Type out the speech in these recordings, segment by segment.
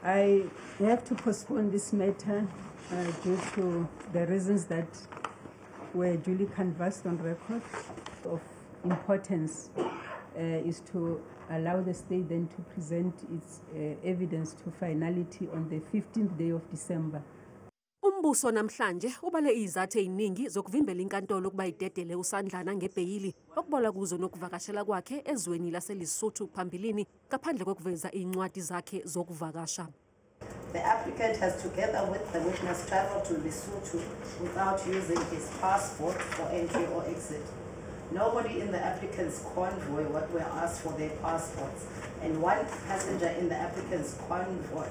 I have to postpone this matter due to the reasons that were duly canvassed on record. Of importance is to allow the state then to present its evidence to finality on the 15th day of December. Umbuso namhlanje ubale izathu eziningi zokuvimbela inkantolo ukuba idedele uSandlana ngebheyili okubola kuzo nokuvakashela kwakhe ezweni laseLesotho phambilini ngaphandle kokuveza incwadi zakhe zokuvakasha. The applicant has, together with the witness, traveled to Lesotho without using his passport for entry or exit. Nobody in the applicant's convoy were asked for their passports, and one passenger in the applicant's convoy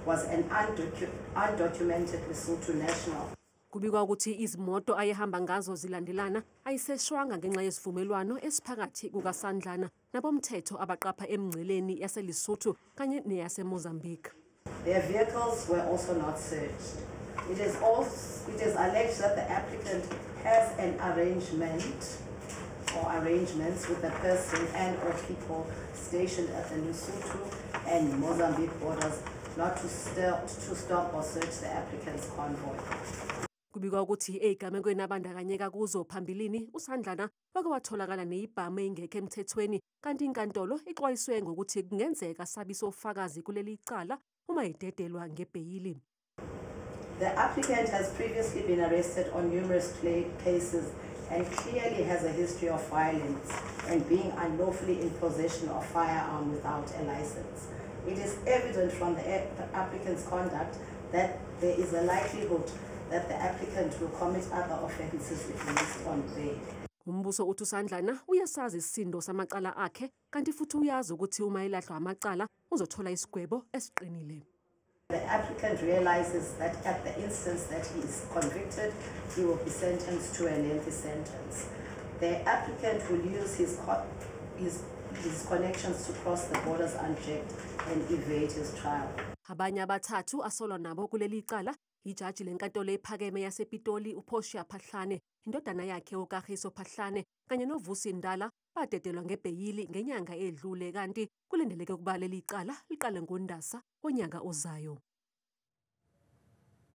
was an undocumented Lesotho national. Kubikwa ukuthi izimoto ayehamba ngazo zilandelana ayiseshwanga ngenxa yesivumelwano esiphakathi kukaSandlana nabomthetho abaqapha emngceleni yaseLesotho kanye neyaseMozambique. Their vehicles were also not searched. It is alleged that the applicant has an arrangement or arrangements with the person and or people stationed at the Lesotho and Mozambique borders not to stop or search the applicant's convoy. Kubikwa ukuthi ezigamekweni abandakanyeka kuzo phambilini uSandlana wake watholakala neibhamu engekho emthethweni kanti inkantolo ixwayiswe ngokuthi kungenzeka sabisa ofakazi kuleli cala uma idedelwa ngebheyili. The applicant has previously been arrested on numerous cases and clearly has a history of violence and being unlawfully in possession of firearm without a license. It is evident from the applicant's conduct that there is a likelihood that the applicant will commit other offences if released on bail. Umbuso uthi uSandlana uyasazi isisindo samacala akhe kanti futhi uyazi ukuthi uma elahlwa amacala uzothola isigwebo esiqinile. The applicant realizes that at the instance that he is convicted, he will be sentenced to a lengthy sentence. The applicant will use his connections to cross the borders unchecked and evade his trial. Abanye abathathu asolwa nabo kuleli cala ijaji lenkantolo ephakeme yasePitoli uPortia Phahlane, indodana yakhe uKagiso Phahlane kanye noVusi Ndala badedelwa ngebheyili ngenyanga edlule kanti kulindeleke ukuba leli cala liqale ngoNdasa onyaka ozayo.